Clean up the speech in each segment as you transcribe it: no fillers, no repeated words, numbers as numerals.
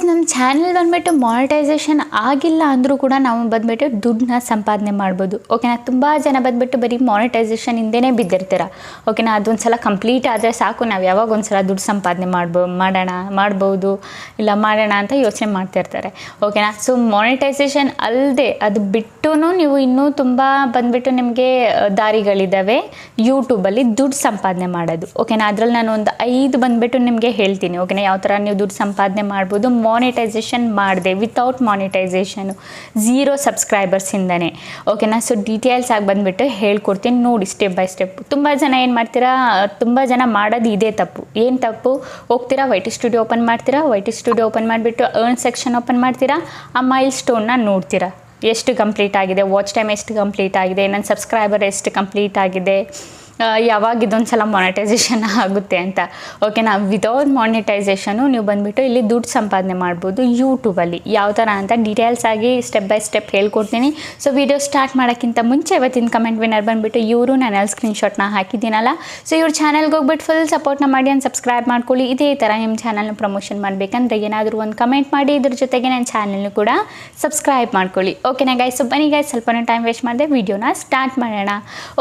Guys, ನಮ್ಮ channel ಬಂದುಬಿಟ್ಟು monetisation ಆಗಿಲ್ಲ ಅಂದರೂ ಕೂಡ ನಾವು ಬಂದುಬಿಟ್ಟು ದುಡ್ಡನ್ನ ಸಂಪಾದನೆ ಮಾಡ್ಬೋದು. ಓಕೆನಾ, ತುಂಬ ಜನ ಬಂದುಬಿಟ್ಟು ಬರೀ ಮಾನಿಟೈಸೇಷನ್ ಹಿಂದೆನೇ ಬಿದ್ದಿರ್ತೀರ. ಓಕೆನಾ, ಅದೊಂದು ಸಲ ಕಂಪ್ಲೀಟ್ ಆದರೆ ಸಾಕು, ನಾವು ಯಾವಾಗ ಒಂದು ಸಲ ದುಡ್ಡು ಸಂಪಾದನೆ ಮಾಡ್ಬೋದು ಇಲ್ಲ ಮಾಡೋಣ ಅಂತ ಯೋಚನೆ ಮಾಡ್ತಿರ್ತಾರೆ. ಓಕೆನಾ, ಸೊ ಮಾನಿಟೈಸೇಷನ್ ಅಲ್ಲದೆ ಅದು ಬಿಟ್ಟು ನೀವು ಇನ್ನೂ ತುಂಬ ಬಂದುಬಿಟ್ಟು ನಿಮಗೆ ದಾರಿಗಳಿದ್ದಾವೆ ಯೂಟ್ಯೂಬಲ್ಲಿ ದುಡ್ಡು ಸಂಪಾದನೆ ಮಾಡೋದು. ಓಕೆನಾ, ಅದರಲ್ಲಿ ನಾನು ಒಂದು 5 ಬಂದುಬಿಟ್ಟು ನಿಮಗೆ ಹೇಳ್ತೀನಿ. ಓಕೆನಾ, ಯಾವ ಥರ ನೀವು ದುಡ್ಡು ಸಂಪಾದನೆ ಮಾಡ್ಬೋದು ಮಾನಿಟೈಸೇಷನ್ ಮಾಡಿದೆ, ವಿತೌಟ್ ಮಾನಿಟೈಸೇಷನು, 0 ಸಬ್ಸ್ಕ್ರೈಬರ್ಸಿಂದನೇ. ಓಕೆನಾ, ಸೊ ಡೀಟೇಲ್ಸ್ ಆಗಿ ಬಂದುಬಿಟ್ಟು ಹೇಳ್ಕೊಡ್ತೀನಿ, ನೋಡಿ ಸ್ಟೆಪ್ ಬೈ ಸ್ಟೆಪ್. ತುಂಬ ಜನ ಏನು ಮಾಡ್ತೀರಾ, ತುಂಬ ಜನ ಮಾಡೋದು ಇದೇ ತಪ್ಪು. ಏನು ತಪ್ಪು? ಹೋಗ್ತೀರಾ YT ಸ್ಟುಡಿಯೋ ಓಪನ್ ಮಾಡ್ತೀರಾ, YT ಸ್ಟುಡಿಯೋ ಓಪನ್ ಮಾಡಿಬಿಟ್ಟು ಅರ್ನ್ ಸೆಕ್ಷನ್ ಓಪನ್ ಮಾಡ್ತೀರಾ, ಆ ಮೈಲ್ ಸ್ಟೋನ್ನ ನೋಡ್ತೀರಾ, ಎಷ್ಟು ಕಂಪ್ಲೀಟ್ ಆಗಿದೆ, ವಾಚ್ ಟೈಮ್ ಎಷ್ಟು ಕಂಪ್ಲೀಟ್ ಆಗಿದೆ, ನನ್ನ ಸಬ್ಸ್ಕ್ರೈಬರ್ ಎಷ್ಟು ಕಂಪ್ಲೀಟ್ ಆಗಿದೆ, ಯಾವಾಗ ಇದೊಂದು ಸಲ ಮಾನಿಟೈಸೇಷನ್ ಆಗುತ್ತೆ ಅಂತ. ಓಕೆನಾ, ವಿತೌಟ್ ಮಾನಿಟೈಸೇಷನು ನೀವು ಬಂದುಬಿಟ್ಟು ಇಲ್ಲಿ ದುಡ್ಡು ಸಂಪಾದನೆ ಮಾಡ್ಬೋದು ಯೂಟ್ಯೂಬಲ್ಲಿ. ಯಾವ ಥರ ಅಂತ ಡೀಟೇಲ್ಸ್ ಆಗಿ ಸ್ಟೆಪ್ ಬೈ ಸ್ಟೆಪ್ ಹೇಳ್ಕೊಡ್ತೀನಿ. ಸೊ ವಿಡಿಯೋ ಸ್ಟಾರ್ಟ್ ಮಾಡೋಕ್ಕಿಂತ ಮುಂಚೆ ಇವತ್ತಿನ ಕಮೆಂಟ್ ವಿನ್ನರ್ ಬಂದುಬಿಟ್ಟು ಇವರು, ನಾನು ಸ್ಕ್ರೀನ್ಶಾಟ್ನ ಹಾಕಿದ್ದೀನಲ್ಲ, ಸೊ ಇವ್ರ ಚಾನಲ್ಗೆ ಹೋಗ್ಬಿಟ್ಟು ಫುಲ್ ಸಪೋರ್ಟ್ನ ಮಾಡಿ ಅಂತ ಸಬ್ಸ್ಕ್ರೈಬ್ ಮಾಡ್ಕೊಳ್ಳಿ. ಇದೇ ಥರ ನಿಮ್ಮ ಚಾನಲ್ನ ಪ್ರಮೋಷನ್ ಮಾಡಬೇಕಂದ್ರೆ ಏನಾದರೂ ಒಂದು ಕಮೆಂಟ್ ಮಾಡಿ, ಇದ್ರ ಜೊತೆಗೆ ನನ್ನ ಚಾನಲ್ನು ಕೂಡ ಸಬ್ಸ್ಕ್ರೈಬ್ ಮಾಡ್ಕೊಳ್ಳಿ. ಓಕೆನಾ ಗೈಸ್, ಸೊ ಬನ್ನಿ ಗೈಸ್, ಸ್ವಲ್ಪ ಟೈಮ್ ವೇಸ್ಟ್ ಮಾಡಿದೆ, ವಿಡಿಯೋನ ಸ್ಟಾರ್ಟ್ ಮಾಡೋಣ.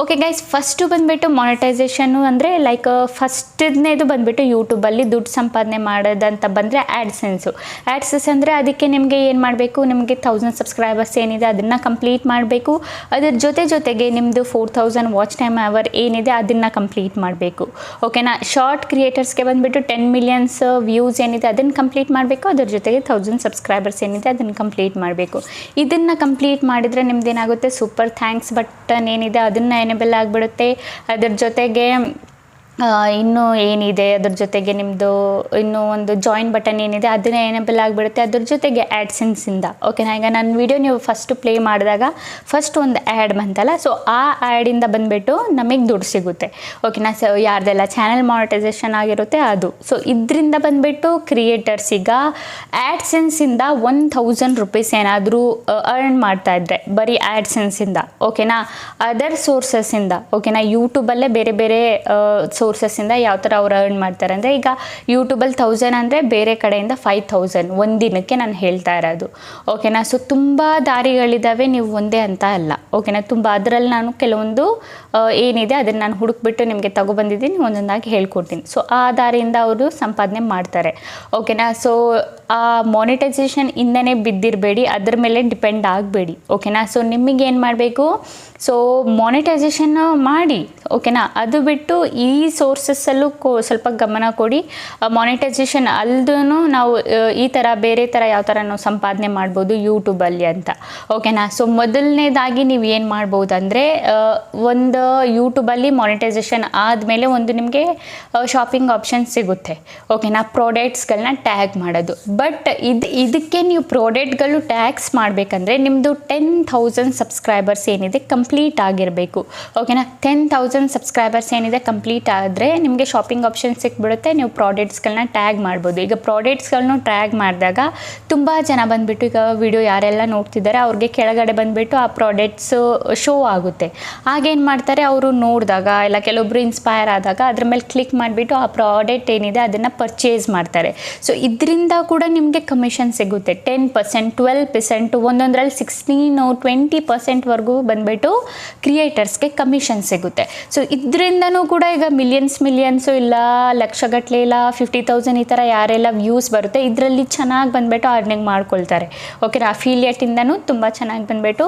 ಓಕೆ ಗೈಸ್, ಫಸ್ಟು ಬಂದುಬಿಟ್ಟು ಮಾನಿಟೈಸೇಷನ್ನು ಅಂದರೆ ಲೈಕ್ ಫಸ್ಟ್ನೇದು ಬಂದುಬಿಟ್ಟು ಯೂಟ್ಯೂಬಲ್ಲಿ ದುಡ್ಡು ಸಂಪಾದನೆ ಮಾಡೋದಂತ ಬಂದರೆ ಆ್ಯಡ್ಸೆನ್ಸ್ ಅಂದರೆ ಅದಕ್ಕೆ ನಿಮಗೆ ಏನು ಮಾಡಬೇಕು, ನಿಮಗೆ 1000 ಸಬ್ಸ್ಕ್ರೈಬರ್ಸ್ ಏನಿದೆ ಅದನ್ನು ಕಂಪ್ಲೀಟ್ ಮಾಡಬೇಕು. ಅದ್ರ ಜೊತೆಗೆ ನಿಮ್ಮದು 4000 ವಾಚ್ ಟೈಮ್ ಅವರ್ ಏನಿದೆ ಅದನ್ನು ಕಂಪ್ಲೀಟ್ ಮಾಡಬೇಕು. ಓಕೆನಾ, ಶಾರ್ಟ್ ಕ್ರಿಯೇಟರ್ಸ್ಗೆ ಬಂದುಬಿಟ್ಟು 10 ಮಿಲಿಯನ್ಸ್ ವ್ಯೂಸ್ ಏನಿದೆ ಅದನ್ನು ಕಂಪ್ಲೀಟ್ ಮಾಡಬೇಕು. ಅದ್ರ ಜೊತೆಗೆ 1000 ಸಬ್ಸ್ಕ್ರೈಬರ್ಸ್ ಏನಿದೆ ಅದನ್ನು ಕಂಪ್ಲೀಟ್ ಮಾಡಬೇಕು. ಇದನ್ನು ಕಂಪ್ಲೀಟ್ ಮಾಡಿದರೆ ನಿಮ್ದೇನಾಗುತ್ತೆ, ಸೂಪರ್ ಥ್ಯಾಂಕ್ಸ್ ಬಟನ್ ಏನಿದೆ ಅದನ್ನು ಎನೇಬಲ್ ಆಗಿಬಿಡುತ್ತೆ. ಅದ್ರ ಜೊತೆಗೆ ಇನ್ನೂ ಏನಿದೆ, ಅದ್ರ ಜೊತೆಗೆ ನಿಮ್ಮದು ಇನ್ನೂ ಒಂದು ಜಾಯಿನ್ ಬಟನ್ ಏನಿದೆ ಅದನ್ನೇ ಎನೇಬಲ್ ಆಗಿಬಿಡುತ್ತೆ. ಅದ್ರ ಜೊತೆಗೆ ಆ್ಯಡ್ಸೆನ್ಸಿಂದ. ಓಕೆನಾ, ಈಗ ನನ್ನ ವಿಡಿಯೋ ನೀವು ಫಸ್ಟು ಪ್ಲೇ ಮಾಡಿದಾಗ ಫಸ್ಟ್ ಒಂದು ಆ್ಯಡ್ ಬಂತಲ್ಲ, ಸೊ ಆ ಆ್ಯಡಿಂದ ಬಂದುಬಿಟ್ಟು ನಮಗೆ ದುಡ್ಡು ಸಿಗುತ್ತೆ. ಓಕೆನಾ, ಸೊ ಯಾರ್ದೆಲ್ಲ ಚಾನಲ್ ಮಾನಿಟೈಸೇಷನ್ ಆಗಿರುತ್ತೆ ಅದು. ಸೊ ಇದರಿಂದ ಬಂದುಬಿಟ್ಟು ಕ್ರಿಯೇಟರ್ಸಿಗ ಆ್ಯಡ್ಸೆನ್ಸಿಂದ 1000 ರೂಪೀಸ್ ಏನಾದರೂ ಅರ್ನ್ ಮಾಡ್ತಾಯಿದ್ರೆ ಬರೀ ಆ್ಯಡ್ಸೆನ್ಸಿಂದ. ಓಕೆನಾ, ಅದರ್ ಸೋರ್ಸಸ್ಸಿಂದ. ಓಕೆನಾ, ಯೂಟ್ಯೂಬಲ್ಲೇ ಬೇರೆ ಬೇರೆ ಸೋರ್ಸಸ್ಸಿಂದ ಯಾವ ಥರ ಅವ್ರು ಅರ್ನ್ ಮಾಡ್ತಾರೆ ಅಂದರೆ, ಈಗ ಯೂಟ್ಯೂಬಲ್ಲಿ 1000 ಅಂದರೆ ಬೇರೆ ಕಡೆಯಿಂದ 5000 ಒಂದಿನಕ್ಕೆ ನಾನು ಹೇಳ್ತಾ ಇರೋದು. ಓಕೆನಾ, ಸೊ ತುಂಬ ದಾರಿಗಳಿದ್ದಾವೆ, ನೀವು ಒಂದೇ ಅಂತ ಅಲ್ಲ. ಓಕೆನಾ, ತುಂಬ ಅದರಲ್ಲಿ ನಾನು ಕೆಲವೊಂದು ಏನಿದೆ ಅದನ್ನು ನಾನು ಹುಡುಕ್ಬಿಟ್ಟು ನಿಮಗೆ ತಗೊಬಂದಿದ್ದೀನಿ, ಒಂದೊಂದಾಗಿ ಹೇಳ್ಕೊಡ್ತೀನಿ. ಸೊ ಆ ದಾರಿಯಿಂದ ಅವರು ಸಂಪಾದನೆ ಮಾಡ್ತಾರೆ. ಓಕೆನಾ, ಸೊ ಆ ಮಾನಿಟೈಸೇಷನ್ ಇಂದನೇ ಬಿದ್ದಿರಬೇಡಿ, ಅದ್ರ ಮೇಲೆ ಡಿಪೆಂಡ್ ಆಗಬೇಡಿ. ಓಕೆನಾ, ಸೊ ನಿಮಗೇನು ಮಾಡಬೇಕು, ಸೊ ಮಾನಿಟೈಸೇಷನ್ ಮಾಡಿ. ಓಕೆನಾ, ಅದು ಬಿಟ್ಟು ಈ ಸೋರ್ಸಸ್ಸಲ್ಲೂ ಸ್ವಲ್ಪ ಗಮನ ಕೊಡಿ. ಮಾನಿಟೈಸೇಷನ್ ಅಲ್ದೂ ನಾವು ಈ ಥರ ಬೇರೆ ಥರ ಯಾವ ಥರ ನಾವು ಸಂಪಾದನೆ ಮಾಡ್ಬೋದು ಯೂಟ್ಯೂಬಲ್ಲಿ ಅಂತ. ಓಕೆನಾ, ಸೊ ಮೊದಲನೇದಾಗಿ ನೀವು ಏನು ಮಾಡ್ಬೋದು ಅಂದರೆ, ಒಂದು ಯೂಟ್ಯೂಬಲ್ಲಿ ಮಾನಿಟೈಸೇಷನ್ ಆದಮೇಲೆ ಒಂದು ನಿಮಗೆ ಶಾಪಿಂಗ್ ಆಪ್ಷನ್ ಸಿಗುತ್ತೆ. ಓಕೆನಾ, ಪ್ರಾಡಕ್ಟ್ಸ್ಗಳನ್ನ ಟ್ಯಾಗ್ ಮಾಡೋದು. ಬಟ್ ಇದಕ್ಕೆ ನೀವು ಪ್ರಾಡಕ್ಟ್ಗಳು ಟ್ಯಾಗ್ಸ್ ಮಾಡಬೇಕಂದ್ರೆ ನಿಮ್ಮದು 10,000 ಸಬ್ಸ್ಕ್ರೈಬರ್ಸ್ ಏನಿದೆ ಕಂಪ್ಲೀಟ್ ಆಗಿರಬೇಕು. ಓಕೆನಾ, 10,000 ಸಬ್ಸ್ಕ್ರೈಬರ್ಸ್ ಏನಿದೆ ಕಂಪ್ಲೀಟ್ ಆದರೆ ನಿಮಗೆ ಶಾಪಿಂಗ್ ಆಪ್ಷನ್ ಸಿಕ್ಬಿಡುತ್ತೆ, ನೀವು ಪ್ರಾಡಕ್ಟ್ಸ್ಗಳನ್ನ ಟ್ಯಾಗ್ ಮಾಡ್ಬೋದು. ಈಗ ಪ್ರಾಡಕ್ಟ್ಸ್ಗಳನ್ನ ಟ್ಯಾಗ್ ಮಾಡಿದಾಗ ತುಂಬ ಜನ ಬಂದುಬಿಟ್ಟು, ಈಗ ವಿಡಿಯೋ ಯಾರೆಲ್ಲ ನೋಡ್ತಿದ್ದಾರೆ ಅವ್ರಿಗೆ ಕೆಳಗಡೆ ಬಂದುಬಿಟ್ಟು ಆ ಪ್ರಾಡಕ್ಟ್ಸು ಶೋ ಆಗುತ್ತೆ. ಆಗೇನು ಮಾಡ್ತಾರೆ, ಅವರು ನೋಡಿದಾಗ ಇಲ್ಲ ಕೆಲವೊಬ್ರು ಇನ್ಸ್ಪೈರ್ ಆದಾಗ ಅದ್ರ ಮೇಲೆ ಕ್ಲಿಕ್ ಮಾಡಿಬಿಟ್ಟು ಆ ಪ್ರಾಡಕ್ಟ್ ಏನಿದೆ ಅದನ್ನು ಪರ್ಚೇಸ್ ಮಾಡ್ತಾರೆ. ಸೊ ಇದರಿಂದ ಕೂಡ ನಿಮಗೆ ಕಮಿಷನ್ ಸಿಗುತ್ತೆ. 10%, 12%, ಒಂದೊಂದರಲ್ಲಿ 16-20% ಬಂದುಬಿಟ್ಟು ಕ್ರಿಯೇಟರ್ಸ್ಗೆ ಕಮಿಷನ್ ಸಿಗುತ್ತೆ. ಸೊ ಇದರಿಂದನೂ ಕೂಡ ಈಗ ಮಿಲಿಯನ್ಸು ಇಲ್ಲ ಲಕ್ಷಗಟ್ಟಲೆ ಇಲ್ಲ 50,000 ಈ ಥರ ಯಾರೆಲ್ಲ ವ್ಯೂಸ್ ಬರುತ್ತೆ ಇದರಲ್ಲಿ ಚೆನ್ನಾಗಿ ಬಂದುಬಿಟ್ಟು ಅರ್ನಿಂಗ್ ಮಾಡ್ಕೊಳ್ತಾರೆ. ಓಕೆನಾ, ಅಫಿಲಿಯೇಟಿಂದನೂ ತುಂಬ ಚೆನ್ನಾಗಿ ಬಂದುಬಿಟ್ಟು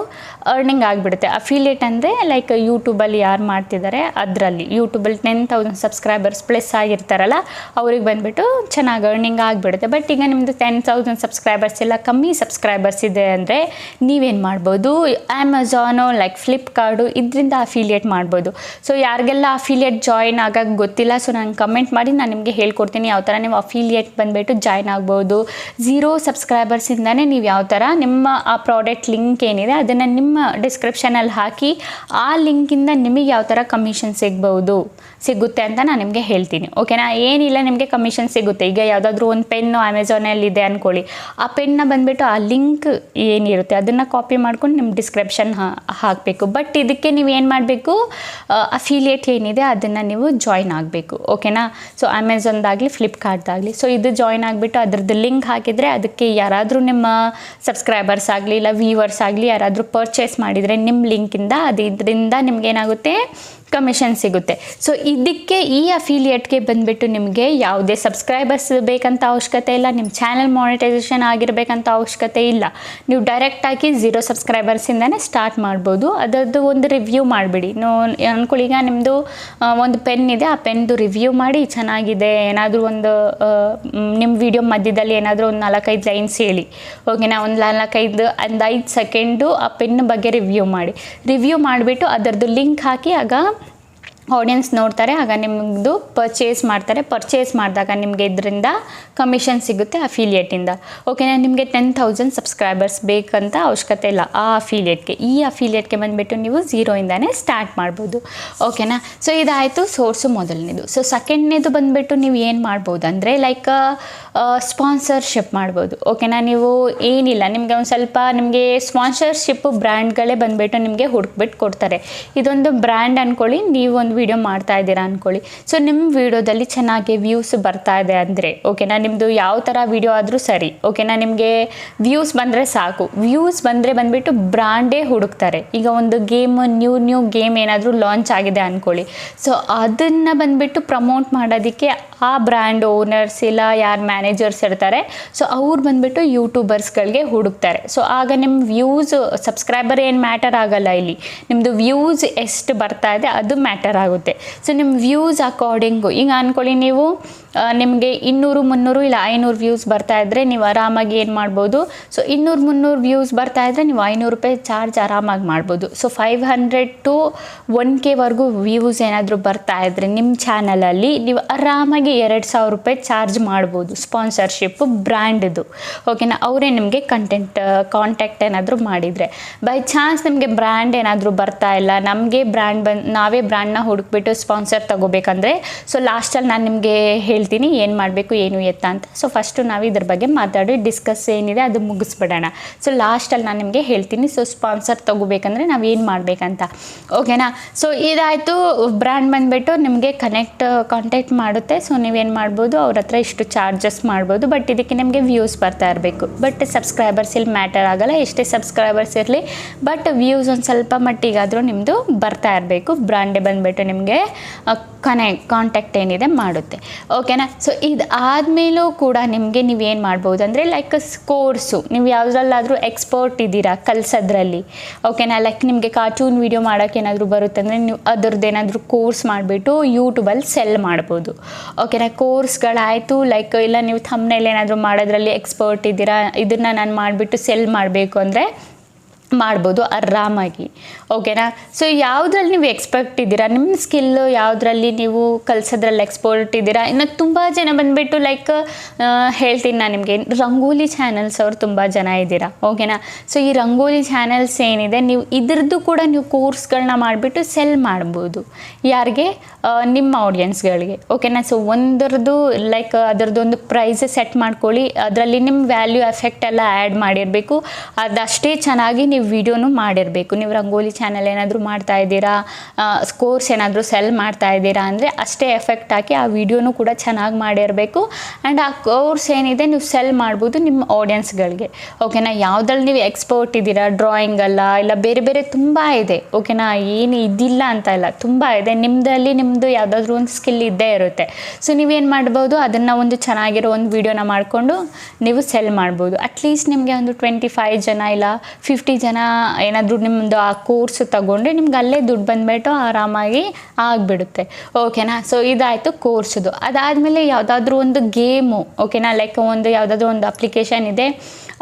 ಅರ್ನಿಂಗ್ ಆಗಿಬಿಡುತ್ತೆ. ಅಫಿಲಿಯೇಟ್ ಅಂದರೆ ಲೈಕ್ ಯೂಟ್ಯೂಬಲ್ಲಿ ಯಾರು ಮಾಡ್ತಿದ್ದಾರೆ ಅದರಲ್ಲಿ, ಯೂಟ್ಯೂಬಲ್ಲಿ 10,000 ಸಬ್ಸ್ಕ್ರೈಬರ್ಸ್ ಪ್ಲಸ್ ಆಗಿರ್ತಾರಲ್ಲ ಅವ್ರಿಗೆ ಬಂದುಬಿಟ್ಟು ಚೆನ್ನಾಗಿ ಅರ್ನಿಂಗ್ ಆಗಿಬಿಡುತ್ತೆ. ಬಟ್ ಈಗ ನಿಮ್ಮದು 10,000 ಸಬ್ಸ್ಕ್ರೈಬರ್ಸ್ ಇಲ್ಲ, ಕಮ್ಮಿ ಸಬ್ಸ್ಕ್ರೈಬರ್ಸ್ ಇದೆ ಅಂದರೆ ನೀವೇನು ಮಾಡ್ಬೋದು, ಅಮೆಝಾನು ಲೈಕ್ ಫ್ಲಿಪ್ಕಾರ್ಟು ಇದರಿಂದ ಅಫಿಲಿಯೇಟ್ ಮಾಡ್ಬೋದು. ಸೊ ಯಾರಿಗೆಲ್ಲ ಅಫಿಲಿಯೇಟ್ ಜಾಯಿನ್ ಆಗೋಕ್ಕೆ ಗೊತ್ತಿಲ್ಲ, ಸೊ ನಾನು ಕಮೆಂಟ್ ಮಾಡಿ ನಾನು ನಿಮಗೆ ಹೇಳ್ಕೊಡ್ತೀನಿ ಯಾವ ಥರ ನೀವು ಅಫಿಲಿಯೇಟ್ ಬಂದುಬಿಟ್ಟು ಜಾಯ್ನ್ ಆಗ್ಬೋದು. 0 ಸಬ್ಸ್ಕ್ರೈಬರ್ಸಿಂದನೇ ನೀವು ಯಾವ ಥರ ನಿಮ್ಮ ಆ ಪ್ರಾಡಕ್ಟ್ ಲಿಂಕ್ ಏನಿದೆ ಅದನ್ನು ನಿಮ್ಮ ಡಿಸ್ಕ್ರಿಪ್ಷನಲ್ಲಿ ಹಾಕಿ ಆ ಲಿಂಕಿಂದ ನಿಮಗೆ ಯಾವ ಥರ ಕಮಿಷನ್ ಸಿಗ್ಬೋದು ಸಿಗುತ್ತೆ ಅಂತ ನಾನು ನಿಮಗೆ ಹೇಳ್ತೀನಿ. ಓಕೆನಾ, ಏನಿಲ್ಲ ನಿಮಗೆ ಕಮಿಷನ್ ಸಿಗುತ್ತೆ. ಈಗ ಯಾವುದಾದ್ರೂ ಒಂದು ಪೆನ್ನು ಅಮೆಝಾನಲ್ಲಿ ಇದೆ ಅಂದ್ಕೊಳ್ಳಿ, ಆ ಪೆನ್ನ ಬಂದುಬಿಟ್ಟು ಆ ಲಿಂಕ್ ಏನಿರುತ್ತೆ ಅದನ್ನು ಕಾಪಿ ಮಾಡ್ಕೊಂಡು ನಿಮ್ಮ ಡಿಸ್ಕ್ರಿಪ್ಷನ್ ಹಾಕಬೇಕು. ಬಟ್ ಇದಕ್ಕೆ ನೀವು ಏನು ಮಾಡಬೇಕು, ಅಫಿಲಿಯೇಟ್ ಏನಿದೆ ಅದನ್ನು ನೀವು ಜಾಯ್ನ್ ಆಗಬೇಕು. ಓಕೆನಾ, ಸೊ ಅಮೆಝಾನ್ದಾಗಲಿ ಫ್ಲಿಪ್ಕಾರ್ಟ್ದಾಗಲಿ ಸೊ ಇದು ಜಾಯ್ನ್ ಆಗಿಬಿಟ್ಟು ಅದ್ರದ್ದು ಲಿಂಕ್ ಹಾಕಿದರೆ ಅದಕ್ಕೆ ಯಾರಾದರೂ ನಿಮ್ಮ ಸಬ್ಸ್ಕ್ರೈಬರ್ಸ್ ಆಗಲಿ ಇಲ್ಲ ವ್ಯೂವರ್ಸ್ ಆಗಲಿ ಯಾರಾದರೂ ಪರ್ಚೇಸ್ ಮಾಡಿದರೆ ನಿಮ್ಮ ಲಿಂಕಿಂದ ಇದರಿಂದ ನಿಮಗೇನಾಗುತ್ತೆ, ಕಮಿಷನ್ ಸಿಗುತ್ತೆ. ಸೊ ಇದಕ್ಕೆ ಈ ಅಫಿಲಿಯೇಟ್ಗೆ ಬಂದುಬಿಟ್ಟು ನಿಮಗೆ ಯಾವುದೇ ಸಬ್ಸ್ಕ್ರೈಬರ್ಸ್ ಬೇಕಂತ ಅವಶ್ಯಕತೆ ಇಲ್ಲ, ನಿಮ್ಮ ಚಾನಲ್ ಮಾನಿಟೈಸೇಷನ್ ಆಗಿರಬೇಕಂತ ಅವಶ್ಯಕತೆ ಇಲ್ಲ. ನೀವು ಡೈರೆಕ್ಟಾಗಿ 0 ಸಬ್ಸ್ಕ್ರೈಬರ್ಸಿಂದನೇ ಸ್ಟಾರ್ಟ್ ಮಾಡ್ಬೋದು. ಅದರದ್ದು ಒಂದು ರಿವ್ಯೂ ಮಾಡಿಬಿಡಿ. ಅಂದ್ಕೊಳ್ಳಿ, ಈಗ ನಿಮ್ಮದು ಒಂದು ಪೆನ್ ಇದೆ, ಆ ಪೆನ್ದು ರಿವ್ಯೂ ಮಾಡಿ ಚೆನ್ನಾಗಿದೆ, ಏನಾದರೂ ಒಂದು ನಿಮ್ಮ ವಿಡಿಯೋ ಮಧ್ಯದಲ್ಲಿ ಏನಾದರೂ ಒಂದು 4-5 ಲೈನ್ಸ್ ಹೇಳಿ. ಓಕೆನಾ, ಒಂದು 5 ಸೆಕೆಂಡು ಆ ಪೆನ್ ಬಗ್ಗೆ ರಿವ್ಯೂ ಮಾಡಿಬಿಟ್ಟು ಅದರದ್ದು ಲಿಂಕ್ ಹಾಕಿ, ಆಗ ಆಡಿಯನ್ಸ್ ನೋಡ್ತಾರೆ, ಆಗ ನಿಮ್ಮದು ಪರ್ಚೇಸ್ ಮಾಡಿದಾಗ ನಿಮಗೆ ಇದರಿಂದ ಕಮಿಷನ್ ಸಿಗುತ್ತೆ ಅಫಿಲಿಯೇಟಿಂದ. ಓಕೆನಾ, ನಿಮಗೆ 10,000 ಸಬ್ಸ್ಕ್ರೈಬರ್ಸ್ ಬೇಕಂತ ಅವಶ್ಯಕತೆ ಇಲ್ಲ ಆ ಅಫಿಲಿಯೇಟ್ಗೆ. ಈ ಅಫಿಲಿಯೇಟ್ಗೆ ಬಂದುಬಿಟ್ಟು ನೀವು 0ಇಂದನೇ ಸ್ಟಾರ್ಟ್ ಮಾಡ್ಬೋದು. ಓಕೆನಾ, ಸೊ ಇದಾಯಿತು ಸೋರ್ಸು ಮೊದಲನೇದು. ಸೊ ಸೆಕೆಂಡ್ನೇದು ಬಂದುಬಿಟ್ಟು ನೀವು ಏನು ಮಾಡ್ಬೋದು ಅಂದರೆ ಲೈಕ್ ಸ್ಪಾನ್ಸರ್ಶಿಪ್ ಮಾಡ್ಬೋದು. ಓಕೆನಾ, ನೀವು ಏನಿಲ್ಲ, ನಿಮಗೆ ಒಂದು ಸ್ವಲ್ಪ ನಿಮಗೆ ಸ್ಪಾನ್ಸರ್ಶಿಪ್ಪು ಬ್ರ್ಯಾಂಡ್ಗಳೇ ಬಂದುಬಿಟ್ಟು ನಿಮಗೆ ಹುಡುಕ್ಬಿಟ್ಟು ಕೊಡ್ತಾರೆ. ಇದೊಂದು ಬ್ರ್ಯಾಂಡ್ ಅಂದ್ಕೊಳ್ಳಿ, ನೀವು ಒಂದು ವಿಡಿಯೋ ಮಾಡ್ತಾ ಇದ್ದೀರಾ ಅಂದ್ಕೊಳ್ಳಿ. ಸೊ ನಿಮ್ಮ ವಿಡಿಯೋದಲ್ಲಿ ಚೆನ್ನಾಗಿ ವ್ಯೂಸ್ ಬರ್ತಾ ಇದೆ ಅಂದರೆ, ಓಕೆನಾ, ನಿಮ್ಮದು ಯಾವ ಥರ ವಿಡಿಯೋ ಆದರೂ ಸರಿ, ಓಕೆನಾ, ನಿಮಗೆ ವ್ಯೂಸ್ ಬಂದರೆ ಸಾಕು. ವ್ಯೂಸ್ ಬಂದುಬಿಟ್ಟು ಬ್ರ್ಯಾಂಡೇ ಹುಡುಕ್ತಾರೆ. ಈಗ ಒಂದು ಗೇಮ್ ನ್ಯೂ ಗೇಮ್ ಏನಾದರೂ ಲಾಂಚ್ ಆಗಿದೆ ಅಂದ್ಕೊಳ್ಳಿ, ಸೊ ಅದನ್ನು ಬಂದುಬಿಟ್ಟು ಪ್ರಮೋಟ್ ಮಾಡೋದಕ್ಕೆ ಆ ಬ್ರ್ಯಾಂಡ್ ಓನರ್ಸ್ ಇಲ್ಲ ಯಾರು ಮ್ಯಾನೇಜರ್ಸ್ ಇರ್ತಾರೆ, ಸೊ ಅವ್ರು ಬಂದುಬಿಟ್ಟು ಯೂಟ್ಯೂಬರ್ಸ್ಗಳಿಗೆ ಹುಡುಕ್ತಾರೆ. ಸೊ ಆಗ ನಿಮ್ಮ ವ್ಯೂಸ್, ಸಬ್ಸ್ಕ್ರೈಬರ್ ಏನು ಮ್ಯಾಟರ್ ಆಗಲ್ಲ ಇಲ್ಲಿ, ನಿಮ್ಮದು ವ್ಯೂಸ್ ಎಷ್ಟು ಬರ್ತಾ ಇದೆ ಅದು ಮ್ಯಾಟರ್ ಆಗುತ್ತೆ. ಸೊ ನಿಮ್ಮ ವ್ಯೂಸ್ ಅಕಾರ್ಡಿಂಗು, ಈಗ ಅಂದ್ಕೊಳ್ಳಿ ನೀವು ನಿಮಗೆ 200-300 ಇಲ್ಲ 500 ವ್ಯೂಸ್ ಬರ್ತಾ ಇದ್ದರೆ ನೀವು ಆರಾಮಾಗಿ ಏನು ಮಾಡ್ಬೋದು, ಸೊ 200-300 ವ್ಯೂಸ್ ಬರ್ತಾ ಇದ್ದರೆ ನೀವು 500 ರೂಪಾಯಿ ಚಾರ್ಜ್ ಆರಾಮಾಗಿ ಮಾಡ್ಬೋದು. ಸೊ 500 to 1K ವರೆಗೂ ವ್ಯೂಸ್ ಏನಾದರೂ ಬರ್ತಾ ಇದ್ದರೆ ನಿಮ್ಮ ಚಾನಲಲ್ಲಿ ನೀವು ಆರಾಮಾಗಿ 2,000 ರೂಪಾಯಿ ಚಾರ್ಜ್ ಮಾಡ್ಬೋದು ಸ್ಪಾನ್ಸರ್ಶಿಪ್ಪು ಬ್ರ್ಯಾಂಡ್ದು. ಓಕೆನಾ, ಅವರೇ ನಿಮಗೆ ಕಾಂಟ್ಯಾಕ್ಟ್ ಏನಾದರೂ ಮಾಡಿದರೆ. ಬೈ ಚಾನ್ಸ್ ನಿಮಗೆ ಬ್ರ್ಯಾಂಡ್ ಏನಾದರೂ ಬರ್ತಾ ಇಲ್ಲ, ನಮಗೆ ನಾವೇ ಬ್ರ್ಯಾಂಡ್ನ ಹುಡುಕ್ಬಿಟ್ಟು ಸ್ಪಾನ್ಸರ್ ತೊಗೋಬೇಕಂದ್ರೆ, ಸೊ ಲಾಸ್ಟಲ್ಲಿ ನಾನು ನಿಮಗೆ ಹೇಳ್ತೀನಿ ಏನು ಮಾಡಬೇಕು ಏನು ಎತ್ತ ಅಂತ. ಸೊ ಫಸ್ಟು ನಾವು ಇದ್ರ ಬಗ್ಗೆ ಮಾತಾಡಿ ಡಿಸ್ಕಸ್ ಏನಿದೆ ಅದು ಮುಗಿಸ್ಬಿಡೋಣ. ಸೊ ಲಾಸ್ಟಲ್ಲಿ ನಾನು ನಿಮಗೆ ಹೇಳ್ತೀನಿ ಸೊ ಸ್ಪಾನ್ಸರ್ ತೊಗೋಬೇಕಂದ್ರೆ ನಾವು ಏನು ಮಾಡಬೇಕಂತ. ಓಕೆನಾ, ಸೊ ಇದಾಯಿತು. ಬ್ರ್ಯಾಂಡ್ ಬಂದುಬಿಟ್ಟು ನಿಮಗೆ ಕಾಂಟ್ಯಾಕ್ಟ್ ಮಾಡುತ್ತೆ. ಸೊ ನೀವೇನು ಮಾಡ್ಬೋದು, ಅವ್ರ ಹತ್ರ ಇಷ್ಟು ಚಾರ್ಜಸ್ ಮಾಡ್ಬೋದು. ಬಟ್ ಇದಕ್ಕೆ ನಿಮಗೆ ವ್ಯೂಸ್ ಬರ್ತಾ ಇರಬೇಕು. ಬಟ್ ಸಬ್ಸ್ಕ್ರೈಬರ್ಸ್ ಇಲ್ಲಿ ಮ್ಯಾಟರ್ ಆಗೋಲ್ಲ, ಎಷ್ಟೇ ಸಬ್ಸ್ಕ್ರೈಬರ್ಸ್ ಇರಲಿ, ಬಟ್ ವ್ಯೂಸ್ ಒಂದು ಸ್ವಲ್ಪ ಮಟ್ಟಿಗಾದರೂ ನಿಮ್ಮದು ಬರ್ತಾ ಇರಬೇಕು. ಬ್ರ್ಯಾಂಡೇ ಬಂದುಬಿಟ್ಟು ನಿಮಗೆ ಕಾಂಟ್ಯಾಕ್ಟ್ ಏನಿದೆ ಮಾಡುತ್ತೆ. ಓಕೆನಾ, ಸೊ ಇದಾದಮೇಲೂ ಕೂಡ ನಿಮಗೆ ನೀವೇನು ಮಾಡ್ಬೋದು ಅಂದರೆ ಲೈಕ್ ಕೋರ್ಸು, ನೀವು ಯಾವುದ್ರಲ್ಲಾದರೂ ಎಕ್ಸ್ಪರ್ಟ್ ಇದ್ದೀರಾ ಕಲಿಸೋದ್ರಲ್ಲಿ, ಓಕೆನಾ, ಲೈಕ್ ನಿಮಗೆ ಕಾರ್ಟೂನ್ ವೀಡಿಯೋ ಮಾಡೋಕ್ಕೆ ಏನಾದರೂ ಬರುತ್ತಂದರೆ ನೀವು ಅದರದ್ದು ಏನಾದರೂ ಕೋರ್ಸ್ ಮಾಡಿಬಿಟ್ಟು ಯೂಟ್ಯೂಬಲ್ಲಿ ಸೆಲ್ ಮಾಡ್ಬೋದು. ಓಕೆನಾ, ಕೋರ್ಸ್ಗಳಾಯಿತು. ಲೈಕ್ ಇಲ್ಲ ನೀವು ಥಂಬ್ನೇಲ್ ಏನಾದರೂ ಮಾಡೋದ್ರಲ್ಲಿ ಎಕ್ಸ್ಪರ್ಟ್ ಇದ್ದೀರಾ, ಇದನ್ನು ನಾನು ಮಾಡಿಬಿಟ್ಟು ಸೆಲ್ ಮಾಡಬೇಕು ಅಂದರೆ ಮಾಡ್ಬೋದು ಆರಾಮಾಗಿ. ಓಕೆನಾ, ಸೊ ಯಾವುದ್ರಲ್ಲಿ ನೀವು ಎಕ್ಸ್ಪರ್ಟ್ ಇದ್ದೀರಾ, ನಿಮ್ಮ ಸ್ಕಿಲ್ಲು ಯಾವುದ್ರಲ್ಲಿ ನೀವು ಕಲಿಸೋದ್ರಲ್ಲಿ ಎಕ್ಸ್ಪರ್ಟ್ ಇದ್ದೀರಾ. ಇನ್ನು ತುಂಬ ಜನ ಬಂದುಬಿಟ್ಟು ಲೈಕ್ ಹೇಳ್ತೀನಿ ನಾನು ನಿಮಗೆ, ರಂಗೋಲಿ ಚಾನಲ್ಸ್ ಅವ್ರು ತುಂಬ ಜನ ಇದ್ದೀರಾ. ಓಕೆನಾ, ಸೊ ಈ ರಂಗೋಲಿ ಚಾನಲ್ಸ್ ಏನಿದೆ, ನೀವು ಇದ್ರದ್ದು ಕೂಡ ನೀವು ಕೋರ್ಸ್ಗಳನ್ನ ಮಾಡಿಬಿಟ್ಟು ಸೆಲ್ ಮಾಡ್ಬೋದು. ಯಾರಿಗೆ, ನಿಮ್ಮ ಆಡಿಯನ್ಸ್ಗಳಿಗೆ. ಓಕೆನಾ, ಸೊ ಒಂದರದ್ದು ಲೈಕ್ ಅದರದ್ದೊಂದು ಪ್ರೈಸ್ ಸೆಟ್ ಮಾಡ್ಕೊಳ್ಳಿ, ಅದರಲ್ಲಿ ನಿಮ್ಮ ವ್ಯಾಲ್ಯೂ ಎಫೆಕ್ಟ್ ಎಲ್ಲ ಆ್ಯಡ್ ಮಾಡಿರಬೇಕು. ಅದಷ್ಟೇ ಚೆನ್ನಾಗಿ ನೀವು ವಿಡಿಯೋನು ಮಾಡಿರಬೇಕು. ನೀವು ರಂಗೋಲಿ ಚಾನಲ್ ಏನಾದರೂ ಮಾಡ್ತಾ ಇದ್ದೀರಾ, ಕೋರ್ಸ್ ಏನಾದರೂ ಸೆಲ್ ಮಾಡ್ತಾ ಇದ್ದೀರಾ ಅಂದರೆ ಅಷ್ಟೇ ಎಫೆಕ್ಟ್ ಹಾಕಿ ಆ ವಿಡಿಯೋನು ಕೂಡ ಚೆನ್ನಾಗಿ ಮಾಡಿರಬೇಕು. ಆ್ಯಂಡ್ ಆ ಕೋರ್ಸ್ ಏನಿದೆ ನೀವು ಸೆಲ್ ಮಾಡ್ಬೋದು ನಿಮ್ಮ ಆಡಿಯನ್ಸ್ಗಳಿಗೆ. ಓಕೆನಾ, ಯಾವುದ್ರಲ್ಲಿ ನೀವು ಎಕ್ಸ್ಪರ್ಟ್ ಇದ್ದೀರಾ, ಡ್ರಾಯಿಂಗ್ ಅಲ್ಲ ಇಲ್ಲ ಬೇರೆ ಬೇರೆ ತುಂಬ ಇದೆ. ಓಕೆನಾ, ಏನು ಇದಿಲ್ಲ ಅಂತ ಇಲ್ಲ, ತುಂಬ ಇದೆ. ನಿಮ್ಮದು ಯಾವುದಾದ್ರೂ ಒಂದು ಸ್ಕಿಲ್ ಇದ್ದೇ ಇರುತ್ತೆ. ಸೊ ನೀವೇನು ಮಾಡ್ಬೋದು, ಅದನ್ನು ಒಂದು ಚೆನ್ನಾಗಿರೋ ಒಂದು ವಿಡಿಯೋನ ಮಾಡಿಕೊಂಡು ನೀವು ಸೆಲ್ ಮಾಡ್ಬೋದು. ಅಟ್ಲೀಸ್ಟ್ ನಿಮಗೆ ಒಂದು 25 ಜನ ಇಲ್ಲ 50 ಜನ ಏನಾದರೂ ನಿಮ್ಮದು ಆ ಕೋರ್ಸ್ ತಗೊಂಡ್ರೆ ನಿಮ್ಗೆ ಅಲ್ಲೇ ದುಡ್ಡು ಬಂದುಬಿಟ್ಟು ಆರಾಮಾಗಿ ಆಗಿಬಿಡುತ್ತೆ. ಓಕೆನಾ, ಸೊ ಇದಾಯಿತು ಕೋರ್ಸ್ದು. ಅದಾದಮೇಲೆ ಯಾವುದಾದ್ರೂ ಒಂದು ಗೇಮು, ಓಕೆನಾ, ಲೈಕ್ ಯಾವುದಾದ್ರೂ ಒಂದು ಅಪ್ಲಿಕೇಶನ್ ಇದೆ,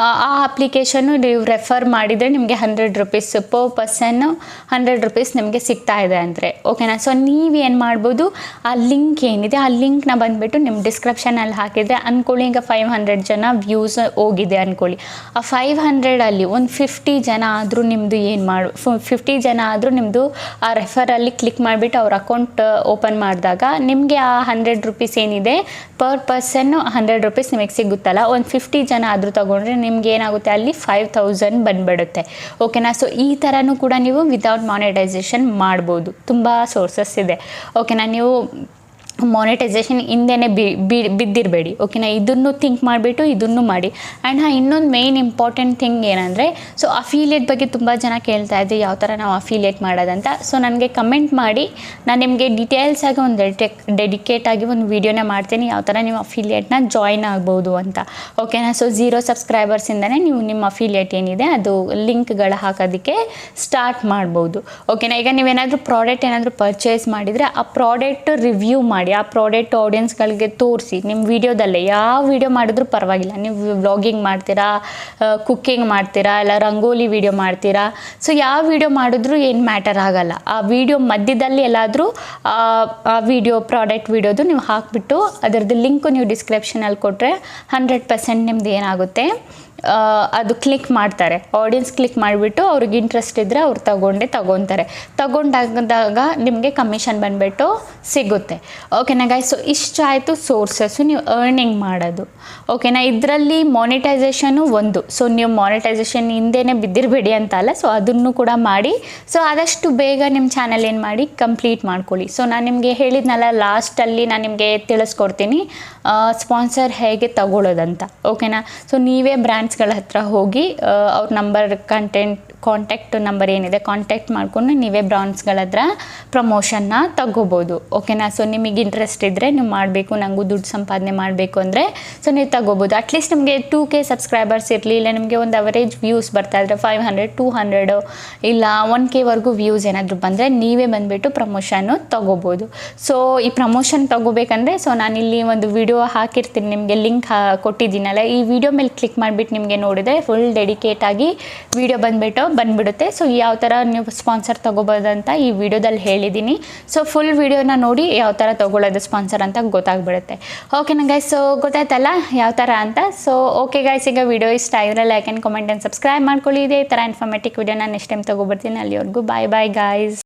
ಆ ಅಪ್ಲಿಕೇಶನ್ನು ನೀವು ರೆಫರ್ ಮಾಡಿದರೆ ನಿಮಗೆ 100 ರೂಪೀಸ್ ಪರ್ ಪರ್ಸನ್ನು 100 ರೂಪೀಸ್ ನಿಮಗೆ ಸಿಗ್ತಾ ಇದೆ ಅಂದರೆ. ಓಕೆನಾ, ಸೊ ನೀವೇನು ಮಾಡ್ಬೋದು, ಆ ಲಿಂಕ್ ಏನಿದೆ ಆ ಲಿಂಕ್ನ ಬಂದುಬಿಟ್ಟು ನಿಮ್ಮ ಡಿಸ್ಕ್ರಿಪ್ಷನಲ್ಲಿ ಹಾಕಿದರೆ ಅಂದ್ಕೊಳ್ಳಿ, ಈಗ 500 ಜನ ವ್ಯೂಸ್ ಹೋಗಿದೆ ಅಂದ್ಕೊಳ್ಳಿ, ಆ 500ಅಲ್ಲಿ ಒಂದು 50 ಜನ ಆದರೂ ನಿಮ್ಮದು ಏನು 50 ಜನ ಆದರೂ ನಿಮ್ಮದು ಆ ರೆಫರಲ್ಲಿ ಕ್ಲಿಕ್ ಮಾಡಿಬಿಟ್ಟು ಅವ್ರ ಅಕೌಂಟ್ ಓಪನ್ ಮಾಡಿದಾಗ ನಿಮಗೆ ಆ 100 ರೂಪೀಸ್ ಏನಿದೆ ಪರ್ ಪರ್ಸನ್ 100 ರೂಪೀಸ್ ನಿಮಗೆ ಸಿಗುತ್ತಲ್ಲ, ಒಂದು 50 ಜನ ಆದರೂ ತೊಗೊಂಡ್ರೆ ನಿಮ್ಗೆ ಏನಾಗುತ್ತೆ ಅಲ್ಲಿ 5000 ಬಂದುಬಿಡುತ್ತೆ. ಓಕೆನಾ. ಸೊ ಈ ಥರನೂ ಕೂಡ ನೀವು ವಿತೌಟ್ ಮಾನಿಟೈಸೇಷನ್ ಮಾಡ್ಬೋದು. ತುಂಬ ಸೋರ್ಸಸ್ ಇದೆ. ಓಕೆನಾ. ನೀವು ಮಾನಿಟೈಸೇಷನ್ ಹಿಂದೆನೇ ಬಿದ್ದಿರಬೇಡಿ. ಓಕೆನಾ. ಇದನ್ನು ಥಿಂಕ್ ಮಾಡಿಬಿಟ್ಟು ಇದನ್ನು ಮಾಡಿ. ಆ್ಯಂಡ್ ಇನ್ನೊಂದು ಮೇಯ್ನ್ ಇಂಪಾರ್ಟೆಂಟ್ ಥಿಂಗ್ ಏನಂದರೆ, ಸೊ ಅಫಿಲಿಯೇಟ್ ಬಗ್ಗೆ ತುಂಬ ಜನ ಕೇಳ್ತಾ ಇದ್ದೆ, ಯಾವ ಥರ ನಾವು ಅಫಿಲಿಯೇಟ್ ಮಾಡೋದಂತ. ಸೊ ನನಗೆ ಕಮೆಂಟ್ ಮಾಡಿ, ನಾನು ನಿಮಗೆ ಡೀಟೇಲ್ಸಾಗಿ ಒಂದು ಡೆಡಿಕೇಟಾಗಿ ಒಂದು ವೀಡಿಯೋನೇ ಮಾಡ್ತೀನಿ, ಯಾವ ಥರ ನೀವು ಅಫಿಲಿಯೇಟ್ನ ಜಾಯ್ನ್ ಆಗ್ಬೋದು ಅಂತ. ಓಕೆನಾ. ಸೊ 0 ಸಬ್ಸ್ಕ್ರೈಬರ್ಸಿಂದನೇ ನೀವು ನಿಮ್ಮ ಅಫಿಲಿಯೇಟ್ ಏನಿದೆ ಅದು ಲಿಂಕ್ಗಳು ಹಾಕೋದಕ್ಕೆ ಸ್ಟಾರ್ಟ್ ಮಾಡ್ಬೋದು. ಓಕೆನಾ. ಈಗ ನೀವೇನಾದರೂ ಪ್ರಾಡಕ್ಟ್ ಏನಾದರೂ ಪರ್ಚೇಸ್ ಮಾಡಿದರೆ ಆ ಪ್ರಾಡಕ್ಟ್ ರಿವ್ಯೂ ಮಾಡಿ, ಆ ಪ್ರಾಡಕ್ಟ್ ಆಡಿಯನ್ಸ್ಗಳಿಗೆ ತೋರಿಸಿ. ನಿಮ್ಮ ವೀಡಿಯೋದಲ್ಲೇ ಯಾವ ವೀಡಿಯೋ ಮಾಡಿದ್ರೂ ಪರವಾಗಿಲ್ಲ. ನೀವು ವ್ಲಾಗಿಂಗ್ ಮಾಡ್ತೀರಾ, ಕುಕ್ಕಿಂಗ್ ಮಾಡ್ತೀರಾ, ಇಲ್ಲ ರಂಗೋಲಿ ವೀಡಿಯೋ ಮಾಡ್ತೀರಾ, ಸೊ ಯಾವ ವೀಡಿಯೋ ಮಾಡಿದ್ರೂ ಏನು ಮ್ಯಾಟರ್ ಆಗಲ್ಲ. ಆ ವಿಡಿಯೋ ಮಧ್ಯದಲ್ಲಿ ಎಲ್ಲಾದರೂ ಆ ವಿಡಿಯೋ ಪ್ರಾಡಕ್ಟ್ ವೀಡಿಯೋದು ನೀವು ಹಾಕಿಬಿಟ್ಟು ಅದರದ್ದು ಲಿಂಕು ನೀವು ಡಿಸ್ಕ್ರಿಪ್ಷನಲ್ಲಿ ಕೊಟ್ಟರೆ 100% ನಿಮ್ದು ಏನಾಗುತ್ತೆ ಅದು ಕ್ಲಿಕ್ ಮಾಡ್ತಾರೆ. ಆಡಿಯನ್ಸ್ ಕ್ಲಿಕ್ ಮಾಡಿಬಿಟ್ಟು ಅವ್ರಿಗೆ ಇಂಟ್ರೆಸ್ಟ್ ಇದ್ದರೆ ಅವ್ರು ತಗೊತಾರೆ. ತಗೊಂಡಾಗ ನಿಮಗೆ ಕಮಿಷನ್ ಬಂದುಬಿಟ್ಟು ಸಿಗುತ್ತೆ. ಓಕೆನಾ ಗೈಸ್. ಸೊ ಇಷ್ಟ ಆಯಿತು ಸೋರ್ಸಸ್ಸು ನೀವು ಅರ್ನಿಂಗ್ ಮಾಡೋದು. ಓಕೆನಾ. ಇದರಲ್ಲಿ ಮಾನಿಟೈಸೇಷನು ಒಂದು. ಸೊ ನೀವು ಮಾನಿಟೈಸೇಷನ್ ಹಿಂದೆನೇ ಬಿದ್ದಿರಬೇಡಿ ಅಂತ ಅಲ್ಲ, ಸೊ ಅದನ್ನು ಕೂಡ ಮಾಡಿ. ಸೊ ಆದಷ್ಟು ಬೇಗ ನಿಮ್ಮ ಚಾನಲ್ ಏನು ಮಾಡಿ ಕಂಪ್ಲೀಟ್ ಮಾಡ್ಕೊಳ್ಳಿ. ಸೊ ನಾನು ನಿಮಗೆ ಹೇಳಿದ್ನಲ್ಲ, ಲಾಸ್ಟಲ್ಲಿ ನಾನು ನಿಮಗೆ ತಿಳಿಸ್ಕೊಡ್ತೀನಿ ಸ್ಪಾನ್ಸರ್ ಹೇಗೆ ತಗೊಳ್ಳೋದಂತ. ಓಕೆನಾ. ಸೊ ನೀವೇ ಬ್ರ್ಯಾಂಡ್ಸ್ಗಳ ಹತ್ರ ಹೋಗಿ ಅವ್ರ ನಂಬರ್ ಕಾಂಟ್ಯಾಕ್ಟ್ ನಂಬರ್ ಏನಿದೆ ಕಾಂಟ್ಯಾಕ್ಟ್ ಮಾಡಿಕೊಂಡು ನೀವೇ ಬ್ರಾಂಡ್ಸ್ಗಳ ಹತ್ರ ಪ್ರಮೋಷನ್ನ ತಗೋಬೋದು. ಓಕೆನಾ. ಸೊ ನಿಮಗೆ ಇಂಟ್ರೆಸ್ಟ್ ಇದ್ದರೆ ನೀವು ಮಾಡಬೇಕು, ನನಗೂ ದುಡ್ಡು ಸಂಪಾದನೆ ಮಾಡಬೇಕು ಅಂದರೆ ಸೊ ನೀವು ತಗೋಬೋದು. ಅಟ್ಲೀಸ್ಟ್ ನಿಮಗೆ 2K ಸಬ್ಸ್ಕ್ರೈಬರ್ಸ್ ಇರಲಿ, ಇಲ್ಲ ನಿಮಗೆ ಒಂದು ಅವರೇಜ್ ವ್ಯೂಸ್ ಬರ್ತಾ ಇದ್ದರೆ 500 200 ಇಲ್ಲ 1K ವ್ಯೂಸ್ ಏನಾದರೂ ಬಂದರೆ ನೀವೇ ಬಂದುಬಿಟ್ಟು ಪ್ರಮೋಷನ್ನು ತಗೋಬೋದು. ಸೊ ಈ ಪ್ರಮೋಷನ್ ತಗೋಬೇಕಂದ್ರೆ ಸೊ ನಾನಿಲ್ಲಿ ಒಂದು ವಿಡಿಯೋ ಹಾಕಿರ್ತೀನಿ, ನಿಮಗೆ ಲಿಂಕ್ ಕೊಟ್ಟಿದ್ದೀನಲ್ಲ, ಈ ವಿಡಿಯೋ ಮೇಲೆ ಕ್ಲಿಕ್ ಮಾಡಿಬಿಟ್ಟು ನಿಮಗೆ ನೋಡಿದರೆ ಫುಲ್ ಡೆಡಿಕೇಟಾಗಿ ವಿಡಿಯೋ ಬಂದುಬಿಡುತ್ತೆ. ಸೊ ಯಾವ ಥರ ನೀವು ಸ್ಪಾನ್ಸರ್ ತೊಗೋಬೋದಂತ ಈ ವಿಡಿಯೋದಲ್ಲಿ ಹೇಳಿದ್ದೀನಿ. ಸೊ ಫುಲ್ ವಿಡಿಯೋನ ನೋಡಿ ಯಾವ ಥರ ತೊಗೊಳ್ಳೋದು ಸ್ಪಾನ್ಸರ್ ಅಂತ ಗೊತ್ತಾಗ್ಬಿಡುತ್ತೆ. ಓಕೆನಾ ಗೈಸ್. ಸೊ ಗೊತ್ತಾಯ್ತಲ್ಲ ಯಾವ ಥರ ಅಂತ. ಸೊ ಓಕೆ ಗೈಸ್, ಈಗ ವಿಡಿಯೋ ಇಷ್ಟ ಆಗಿದ್ರೆ like and comment and subscribe ಮಾಡ್ಕೊಳ್ಳಿ. ಇದೇ ಥರ ಇನ್ಫಾರ್ಮೇಟಿವ್ ವಿಡಿಯೋನ ನೆಕ್ಸ್ಟ್ ಟೈಮ್ ತೊಗೊಬರ್ತೀನಿ. ಅಲ್ಲಿವರೆಗೂ ಬಾಯ್ ಗೈಸ್.